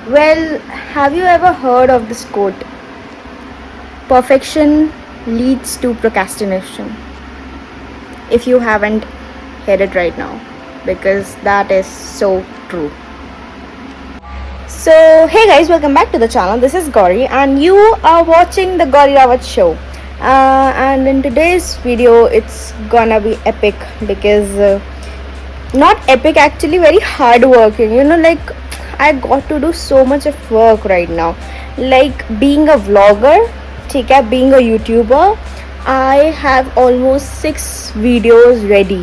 Well, have you ever heard of this quote? Perfection leads to procrastination. If you haven't heard it right now, because that is so true. So, hey guys, welcome back to the channel. This is Gauri, and you are watching the Gauri Rawat show. And in today's video, it's gonna be epic because not epic, actually, very hard working. Like I got to do so much of work right now, like being a vlogger, ठीक है, being a YouTuber. I have almost 6 videos ready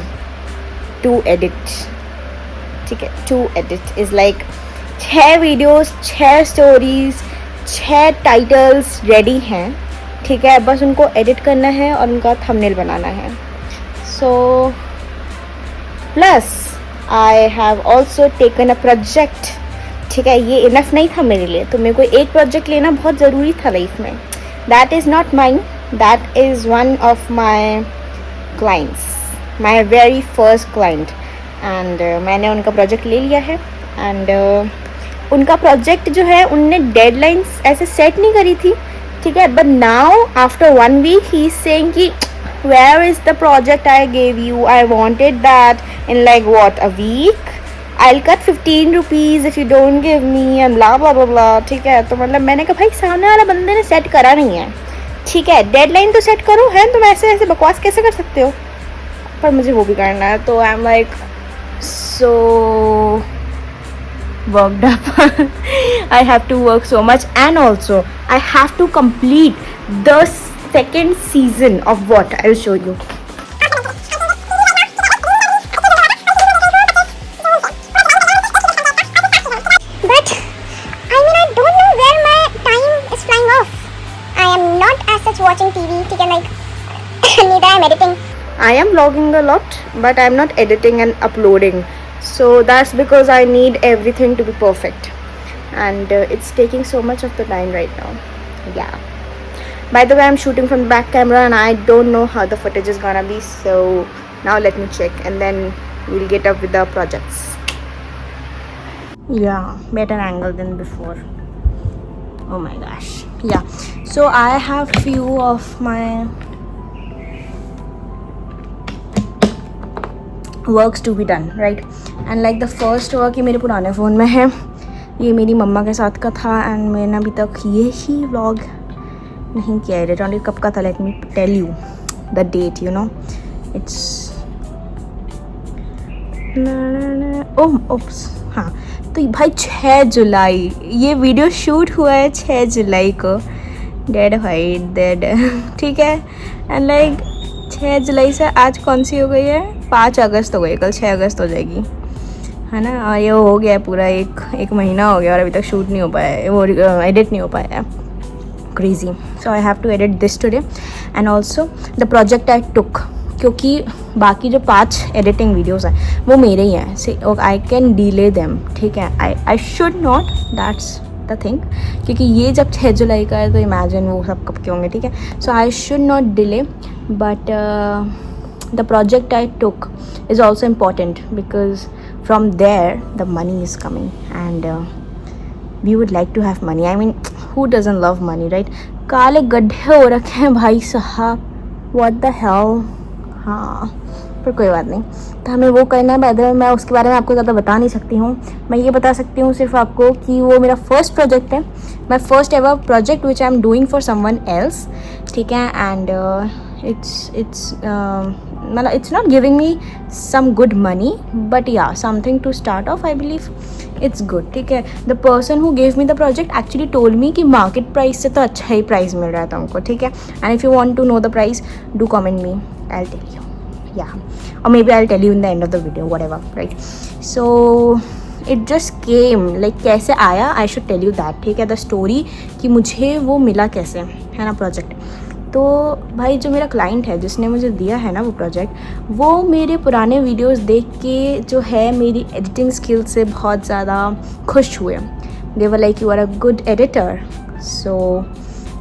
to edit. ठीक है, to edit is like 6 videos, 6 stories, 6 titles ready हैं. ठीक है, बस उनको edit करना है और उनका थंबनेल बनाना है. So plus I have also taken a project. ठीक है, ये इनफ नहीं था मेरे लिए, तो मेरे को एक प्रोजेक्ट लेना बहुत ज़रूरी था लाइफ में. That is not mine, that is one of my clients, my very first client. And मैंने उनका प्रोजेक्ट ले लिया है. एंड उनका प्रोजेक्ट जो है, उनने डेडलाइंस ऐसे सेट नहीं करी थी. ठीक है, but now after 1 week he is saying कि where is the project I gave you, I wanted that in like what a week, I will cut 15 rupees if you don't give me and blah blah blah. ठीक है, तो मतलब मैंने कहा भाई सामने वाला बंदे ने सेट करा नहीं है. ठीक है, डेडलाइन तो सेट करो है, तुम ऐसे ऐसे बकवास कैसे कर सकते हो. पर मुझे वो भी करना है, तो I am like so worked up. I have to work so much, and also I have to complete the second season of what I'll show you. But I don't know where my time is flying off. I am not as such watching TV. ठीक है, like neither I am editing. I am vlogging a lot, but I'm not editing and uploading. So that's because I need everything to be perfect, and it's taking so much of the time right now. Yeah. By the way, I'm shooting from the back camera, and I don't know how the footage is gonna be. So now let me check, and then we'll get up with the projects. Yeah, better angle than before. Oh my gosh. Yeah. So I have few of my works to be done, right. And like the first work ये मेरे पुराने phone में है. ये मेरी मम्मा के साथ का था, एंड मैंने अभी तक ये ही व्लॉग नहीं किया एडिट. और ये कब का था, let me tell you the date. You know it's oops हाँ, तो भाई 6 जुलाई ये वीडियो शूट हुआ है. 6 जुलाई को. डेड भाई डेड. ठीक है, एंड लाइक 6 जुलाई से आज कौन सी हो गई है, 5 अगस्त हो गई. कल 6 अगस्त हो जाएगी, है ना. और ये हो गया पूरा एक महीना हो गया, और अभी तक शूट नहीं हो पाया है, वो एडिट नहीं हो पाया है. Crazy. So I have to edit this today. And also the project I took, क्योंकि बाकी जो 5 एडिटिंग वीडियोज़ हैं वो मेरे ही हैं. सी आई कैन डिले देम. ठीक है, आई should not, that's the thing. क्योंकि ये जब 6 जुलाई का है, तो इमेजिन वो सब कब के होंगे. ठीक है, so I should not delay. But the project I took is also important, because from there the money is coming, and we would like to have money. I mean, who doesn't love money, right? काले गड्ढे हो रखे हैं भाई साहब, what the hell. हाँ, पर कोई बात नहीं, तो हमें वो करना है. बाद में मैं उसके बारे में आपको ज़्यादा बता नहीं सकती हूँ. मैं ये बता सकती हूँ सिर्फ आपको कि वो मेरा फर्स्ट प्रोजेक्ट है, my first ever project which I am doing for someone else. ठीक है, and it's not giving me some good money, but yeah, something to start off. I believe it's good. ठीक है, the person who gave me the project actually told me कि market price से तो अच्छा ही price मिल रहा था हमको. ठीक है, and if you want to know the price, do comment me, I'll tell you. Yeah, or maybe I'll tell you in the end of the video, whatever, right? So it just came, like कैसे आया, I should tell you that. ठीक है, the story कि मुझे वो मिला कैसे, है ना, प्रोजेक्ट. तो भाई जो मेरा क्लाइंट है, जिसने मुझे दिया है ना वो प्रोजेक्ट, वो मेरे पुराने वीडियोस देख के जो है मेरी एडिटिंग स्किल से बहुत ज़्यादा खुश हुए. They were like you are a good editor, so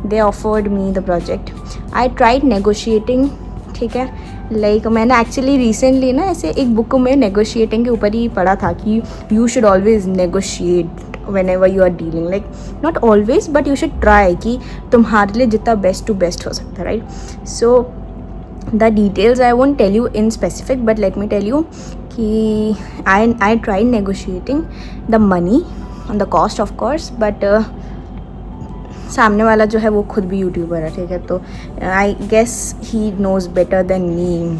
they offered me the project. I tried negotiating. ठीक है, लाइक मैंने एक्चुअली रिसेंटली ना ऐसे एक बुक में नेगोशिएटिंग के ऊपर ही पढ़ा था कि you should always negotiate whenever you are dealing, like not always but you should try कि तुम्हारे लिए जितना best to best हो सकता है, right? So the details I won't tell you in specific, but let me tell you कि I tried negotiating the money on the cost of course, but सामने वाला जो है वो खुद भी यूट्यूबर है, ठीक है, तो I guess he knows better than me.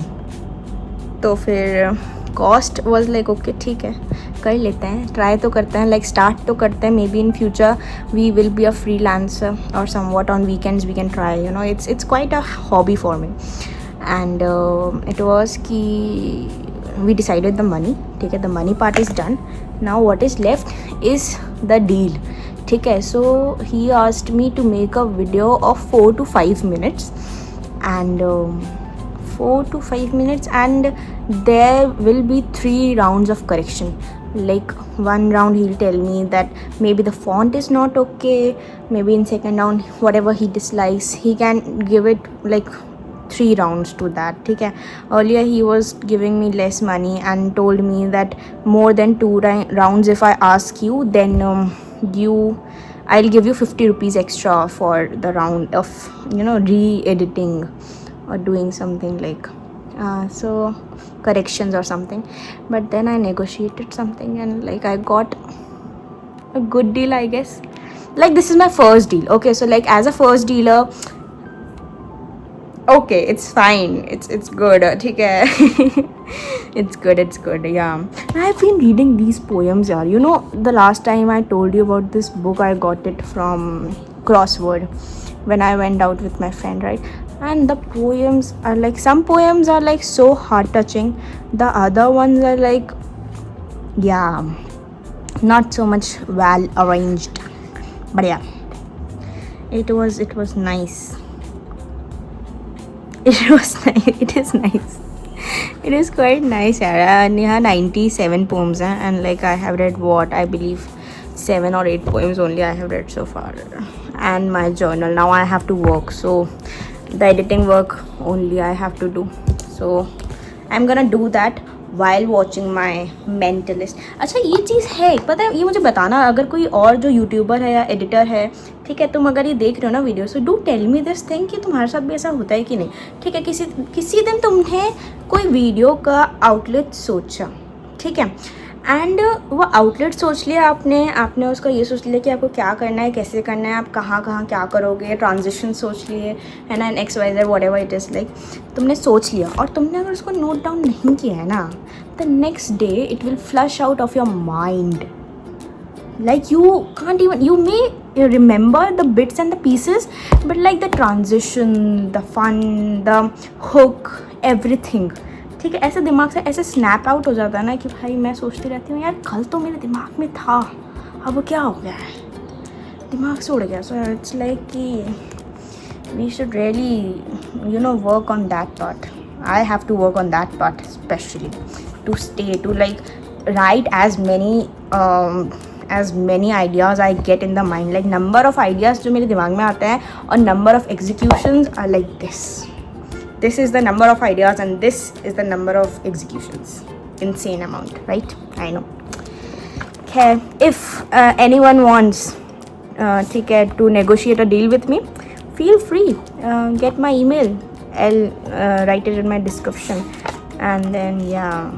तो फिर कॉस्ट वॉज लाइक ओके ठीक है कर लेते हैं, ट्राई तो करते हैं, लाइक स्टार्ट तो करते हैं. May be in future we will be a freelancer और somewhat on weekends we can try, you know, it's quite a hobby for me. And it was कि वी डिसाइडेड द मनी, ठीक है, the money part is done. Now what is left is the deal, ठीक है. So he asked me to make a video of 4 to 5 minutes and 4 to 5 minutes and there will be 3 rounds of correction. Like one round he'll tell me that maybe the font is not okay, maybe in second round whatever he dislikes he can give it like 3 rounds to that, ठीक है. Earlier he was giving me less money and told me that more than 2 rounds if I ask you then I'll give you 50 rupees extra for the round of, you know, re-editing or doing something like so corrections or something. But then I negotiated something and like I got a good deal, I guess. Like this is my first deal, okay, so like as a first dealer, okay, it's fine, it's good, ठीक है. it's good, yeah. I've been reading these poems, yaar. You know, the last time I told you about this book, I got it from Crossword when I went out with my friend, right? And the poems are like, some poems are like so heart touching, the other ones are like, yeah, not so much well arranged, but yeah, it was nice. It was nice. It is nice. It is quite nice, yaar. And yeah, 97 poems हैं, and like I have read what I believe 7 or 8 poems only I have read so far, and my journal. Now I have to work, so the editing work only I have to do. So I'm gonna do that while watching my Mentalist. अच्छा ये चीज़ है, पता है, ये मुझे बताना अगर कोई और जो यूट्यूबर है या एडिटर है, ठीक है, तुम अगर ये देख रहे हो ना video, so do tell me this thing कि तुम्हारे साथ भी ऐसा होता है कि नहीं, ठीक है. किसी दिन तुमने कोई वीडियो का आउटलेट सोचा, ठीक है, एंड वो आउटलेट सोच लिया आपने उसका ये सोच लिया कि आपको क्या करना है, कैसे करना है, आप कहाँ क्या करोगे, ट्रांजिशन सोच लिए है ना, an XYZ whatever it is, like तुमने सोच लिया और तुमने अगर उसको नोट डाउन नहीं किया है ना, the next day it will flush out of your mind. Like you can't even, you may remember the bits and the pieces, but like the transition, the fun, the hook, everything, ठीक है, ऐसे दिमाग से ऐसे snap out हो जाता है ना कि भाई मैं सोचती रहती हूँ यार कल तो मेरे दिमाग में था, अब वो क्या हो गया है, दिमाग से उड़ गया. सो इट्स लाइक कि we should really you know work on that part. I have to work on that part specially to stay to like write as many ideas I get in the mind, like number of ideas जो मेरे दिमाग में आते हैं और number of executions are like this is the number of ideas and this is the number of executions, insane amount, right? I know. Okay, if anyone wants ठीक है to negotiate a deal with me, feel free, get my email, I'll write it in my description. And then yeah,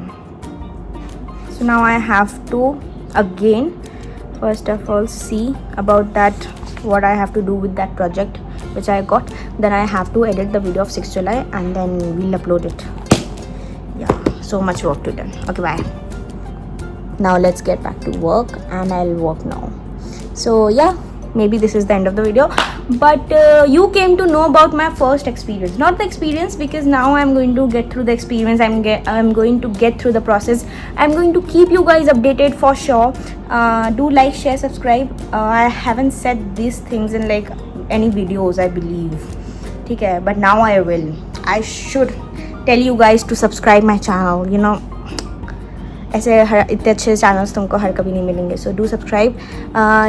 so now I have to again first of all see about that, what I have to do with that project which I got. Then I have to edit the video of 6th July and then we'll upload it. Yeah, so much work to do. Okay, bye. Now let's get back to work and I'll work now. So yeah, maybe this is the end of the video, but you came to know about my first experience, not the experience, because now I'm going to get through the experience, I'm going to get through the process, I'm going to keep you guys updated for sure. Do like, share, subscribe. I haven't said these things in like any videos I believe, ठीक है, but now I will. I should tell you guys to subscribe my channel, you know, ऐसे इतने अच्छे channels तुमको हर कभी नहीं मिलेंगे. So do subscribe,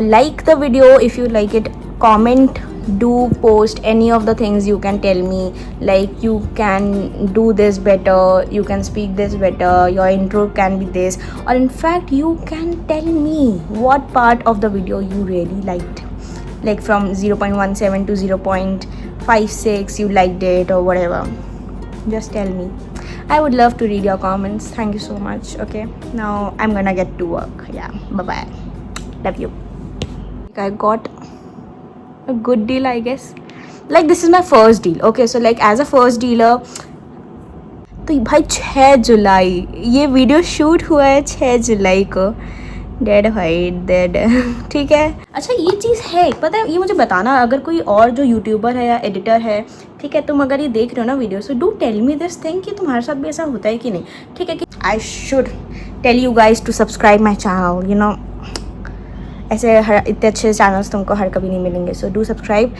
like the video if you like it, comment do post any of the things you can tell me, like you can do this better, you can speak this better, your intro can be this, or in fact you can tell me what part of the video you really liked, like from 0.17 to 0.56 you liked it or whatever. Just tell me. I would love to read your comments. Thank you so much. Okay, now I'm gonna get to work. Yeah, bye bye. Love you. I got a good deal, I guess. Like this is my first deal. Okay, so like as a first dealer, तो भाई 6 जुलाई ये video shoot हुआ है 6 जुलाई को. Dead भाई dead. ठीक है. अच्छा ये चीज़ है, पता है, ये मुझे बताना अगर कोई और जो यूट्यूबर है या एडिटर है, ठीक है, तुम अगर ये देख रहे हो ना video, so do tell me this thing कि तुम्हारे साथ भी ऐसा होता है कि नहीं. ठीक है, कि I should tell you guys to subscribe my channel. You know ऐसे इतने अच्छे चैनल्स तुमको हर कभी नहीं मिलेंगे. So do subscribe.